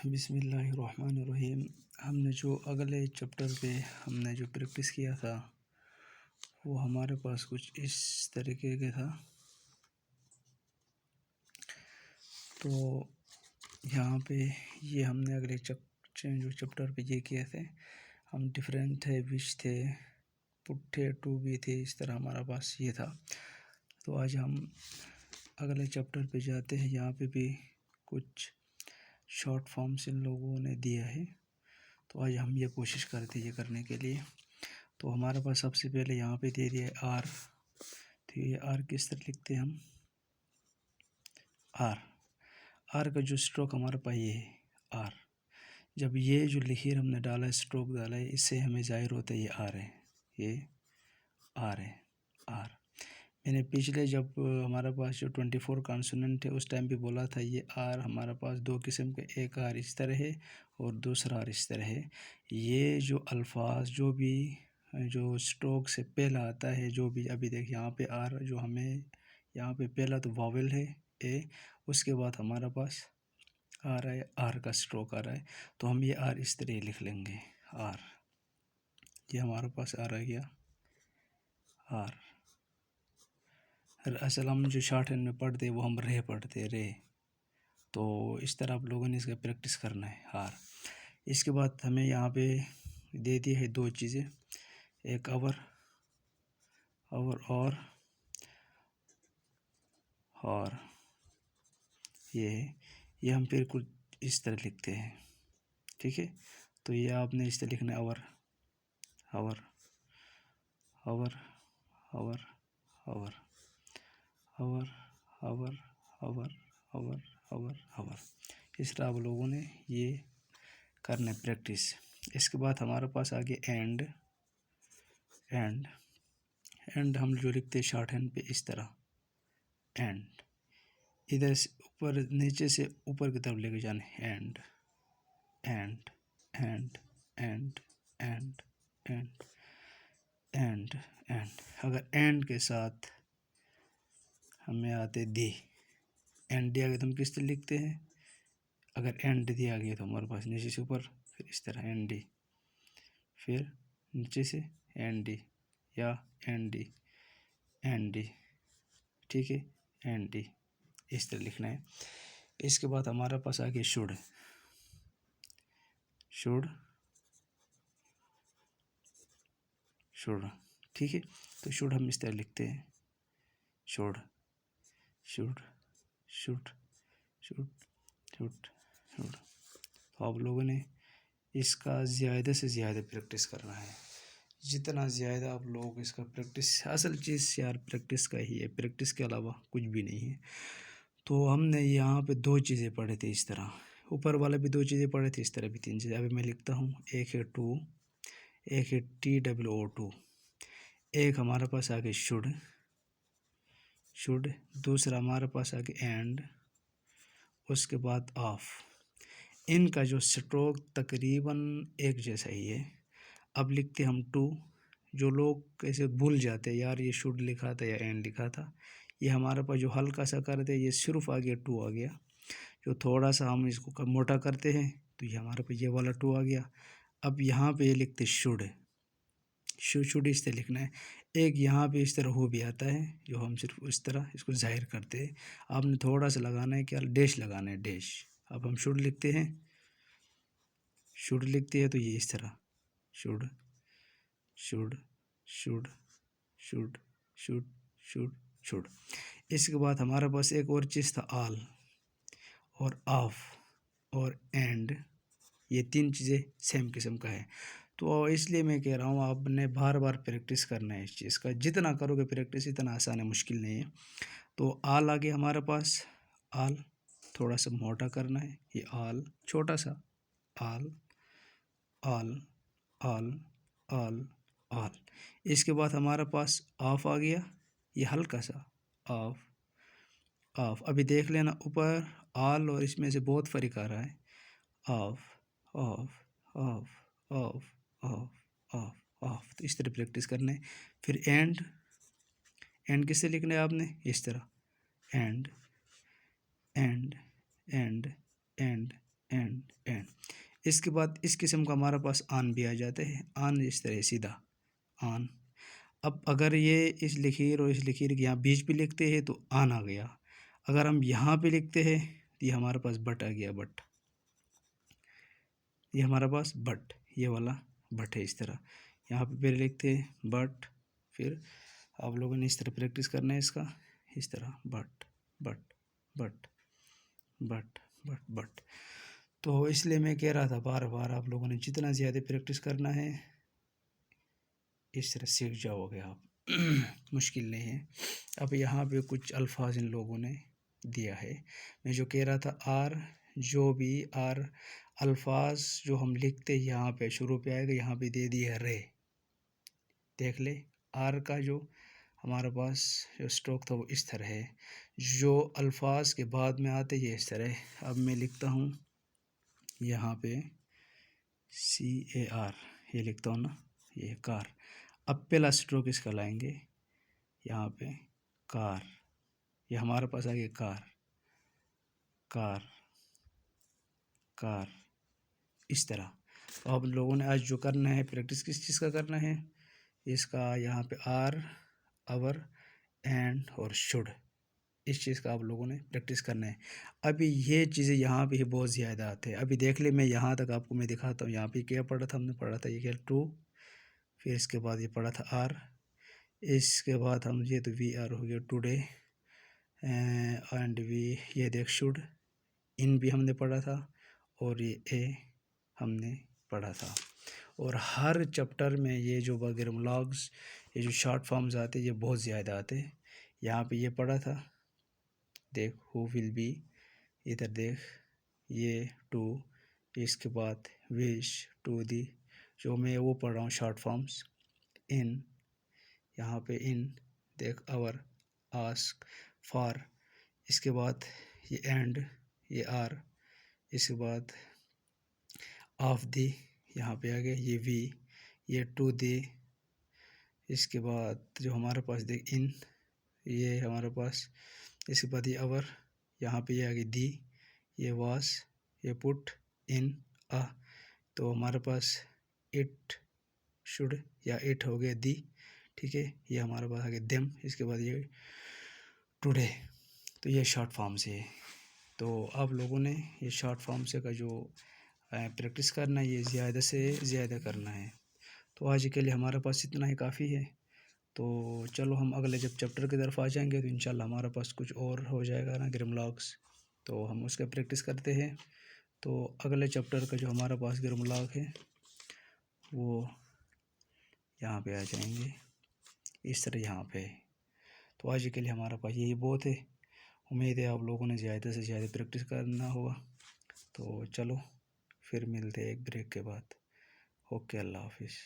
बिस्मिल्लाहिर्रहमानिर्रहीम। हमने जो अगले चैप्टर पे हमने जो प्रैक्टिस किया था वो हमारे पास कुछ इस तरीके का था। तो यहाँ पे ये हमने अगले जो चैप्टर पे ये किए थे, हम डिफरेंट थे, विच थे, पुट थे, टू भी थे, इस तरह हमारा पास ये था। तो आज हम अगले चैप्टर पे जाते हैं। यहाँ पे भी कुछ शॉर्ट फॉर्म्स इन लोगों ने दिया है, तो आज हम ये कोशिश करते हैं ये करने के लिए। तो हमारे पास सबसे पहले यहाँ पे दे दिया है आर। तो ये आर किस तरह लिखते हैं हम? आर का जो स्ट्रोक हमारे पास ये है आर। जब ये जो लकीर हमने डाला है, स्ट्रोक डाला है, इससे हमें जाहिर होता है ये आर है, ये आर है, आर। मैंने पिछले जब हमारे पास जो 24 कॉन्सोनेंट है उस टाइम पे बोला था ये आर हमारे पास दो किस्म के, एक आर इस तरह है और दूसरा आर इस तरह है। ये जो अल्फाज जो भी जो स्ट्रोक से पहला आता है, जो भी अभी देख यहाँ पे आर जो हमें यहाँ पे पहला तो वावेल है ए, उसके बाद हमारे पास आ रहा है आर का स्ट्रोक आ रहा है। तो हम ये आर इस तरह लिख लेंगे आर। ये हमारे पास आ रहा गया आर। असल हम जो शॉर्ट हैंड में पढ़ते वो हम रे पढ़ते रे। तो इस तरह आप लोगों ने इसका प्रैक्टिस करना है आर। इसके बाद हमें यहाँ पे दे दी है दो चीज़ें, एक और ये हम फिर कुछ इस तरह लिखते हैं, ठीक है। तो ये आपने इस तरह लिखना है और इस तरह आप लोगों ने ये करना है प्रैक्टिस। इसके बाद हमारे पास आगे एंड हम जो लिखते हैं शॉर्ट हैंड पे इस तरह एंड, इधर से ऊपर नीचे से ऊपर की तरफ लेके जाने एंड। अगर एंड के साथ हमें आते दी, एंड दिया गया तो हम किस तरह लिखते हैं? अगर एंड दिया गया तो हमारे पास नीचे से ऊपर फिर इस तरह एन डी, फिर नीचे से एन डी या एन डी, ठीक है, एन डी इस तरह लिखना है। इसके बाद हमारे पास आगे शुड, ठीक है। तो शुड हम इस तरह लिखते हैं शुड। तो आप लोगों ने इसका ज़्यादा से ज़्यादा प्रैक्टिस करना है। जितना ज़्यादा आप लोग इसका प्रैक्टिस, असल चीज़ यार प्रैक्टिस का ही है, प्रैक्टिस के अलावा कुछ भी नहीं है। तो हमने यहाँ पे दो चीज़ें पढ़े थे इस तरह, ऊपर वाला भी दो चीज़ें पढ़े थे, इस तरह भी तीन चीज़ें। अभी मैं लिखता हूँ, एक है टू, एक है TWO2, एक हमारे पास आगे शुड, दूसरा हमारे पास आगे एंड, उसके बाद ऑफ। इनका जो स्ट्रोक तकरीबन एक जैसा ही है। अब लिखते हम टू। जो लोग कैसे भूल जाते हैं यार ये शुड लिखा था या एंड लिखा था, ये हमारे पास जो हल्का सा करते हैं ये सिर्फ आ गया टू आ गया। जो थोड़ा सा हम इसको मोटा करते हैं तो ये हमारे पास ये वाला टू आ गया। अब यहाँ पे ये लिखते शुड इस तरह लिखना है। एक यहाँ पे इस तरह हो भी आता है जो हम सिर्फ इस तरह इसको जाहिर करते हैं। आपने थोड़ा सा लगाना है, क्या डैश लगाना है, डैश। अब हम शुड लिखते हैं तो ये इस तरह शुड। इसके बाद हमारे पास एक और चीज़ था आल और ऑफ और एंड, ये तीन चीज़ें सेम किस्म का है। तो इसलिए मैं कह रहा हूँ आपने बार बार प्रैक्टिस करना है इस चीज़ का। जितना करोगे प्रैक्टिस इतना आसान है, मुश्किल नहीं है। तो आल आगे हमारे पास, आल थोड़ा सा मोटा करना है, ये आल छोटा सा आल। इसके बाद हमारे पास ऑफ आ गया, ये हल्का सा ऑफ। अभी देख लेना ऊपर आल और इसमें से बहुत फ़र्क आ रहा है। ऑफ तो इस तरह प्रैक्टिस करना है। फिर एंड किससे लिखना है आपने? इस तरह एंड। इसके बाद इस किस्म का हमारे पास आन भी आ जाते हैं, आन इस तरह सीधा आन। अब अगर ये इस लकीर और इस लकीर के यहाँ बीच भी लिखते हैं तो आन आ गया। अगर हम यहाँ पे लिखते हैं तो ये हमारे पास बट आ गया, बट। ये हमारे पास बट, ये वाला बट है इस तरह। यहाँ पे फिर लिखते हैं बट, फिर आप लोगों ने इस तरह प्रैक्टिस करना है इसका, इस तरह but but but but but but. तो इसलिए मैं कह रहा था बार बार आप लोगों ने जितना ज़्यादा प्रैक्टिस करना है इस तरह सीख जाओगे आप। मुश्किल नहीं है। अब यहाँ पे कुछ अल्फाज इन लोगों ने दिया है। मैं जो कह रहा था आर, जो भी आर अल्फाज जो हम लिखते हैं यहाँ पे शुरू पे आएगा, यहाँ पे दे दिया रे। देख ले आर का जो हमारे पास जो स्ट्रोक था वो इस तरह है, जो अल्फाज के बाद में आते ये इस तरह। अब मैं लिखता हूँ यहाँ पे CAR, ये लिखता हूँ ना, ये कार। अब पहला स्ट्रोक इसका लाएंगे यहाँ पे कार, ये हमारे पास आ गया कार कार कार, इस तरह। तो आप लोगों ने आज जो करना है प्रैक्टिस किस चीज़ का करना है, इसका यहाँ पे आर, अवर, एंड और शुड, इस चीज़ का आप लोगों ने प्रैक्टिस करना है। अभी ये चीज़ें यहाँ पे बहुत ज़्यादा आते हैं। अभी देख ले मैं यहाँ तक आपको मैं दिखाता हूँ। यहाँ पे क्या पढ़ा था हमने, पढ़ा था ये क्या टू, फिर इसके बाद ये पढ़ा था आर, इसके बाद हम ये तो VR हो गया टुडे, एंड वी ये देख शुड, इन भी हमने पढ़ा था, और ये ए हमने पढ़ा था। और हर चैप्टर में ये जो ग्रामर्स, ये जो शॉर्ट फॉर्म्स आते ये बहुत ज़्यादा आते। यहाँ पे ये पढ़ा था, देख हु विल बी, इधर देख ये टू, इसके बाद विश टू दी, जो मैं वो पढ़ रहा हूँ शॉर्ट फॉर्म्स। इन, यहाँ पे इन देख आवर, आस्क, फॉर, इसके बाद ये एंड, ये आर, इसके बाद ऑफ दी, यहाँ पे आ गया ये वी, ये टू दी, इसके बाद जो हमारे पास देख इन, ये हमारे पास, इसके बाद ये अवर, यहाँ पे ये आ गई दी, ये वास, ये पुट इन अ, तो हमारे पास इट शुड या इट हो गया दी, ठीक है। ये हमारे पास आ गया देम, इसके बाद ये टुडे। तो ये शॉर्ट फॉर्म से है। तो आप लोगों ने ये शॉर्ट फॉर्म से का जो प्रैक्टिस करना है ये ज़्यादा से ज़्यादा करना है। तो आज के लिए हमारे पास इतना ही काफ़ी है। तो चलो हम अगले जब चैप्टर की तरफ आ जाएंगे तो इंशाल्लाह हमारे पास कुछ और हो जाएगा ना ग्रामर्स, तो हम उसका प्रैक्टिस करते हैं। तो अगले चैप्टर का जो हमारे पास ग्रामर्स है वो यहाँ पे आ जाएंगे इस तरह यहाँ पे। तो आज के लिए हमारे पास यही बहुत है। उम्मीद है आप लोगों ने ज़्यादा से ज़्यादा प्रैक्टिस करना होगा। तो चलो फिर मिलते हैं एक ब्रेक के बाद। ओके, अल्लाह हाफिज़।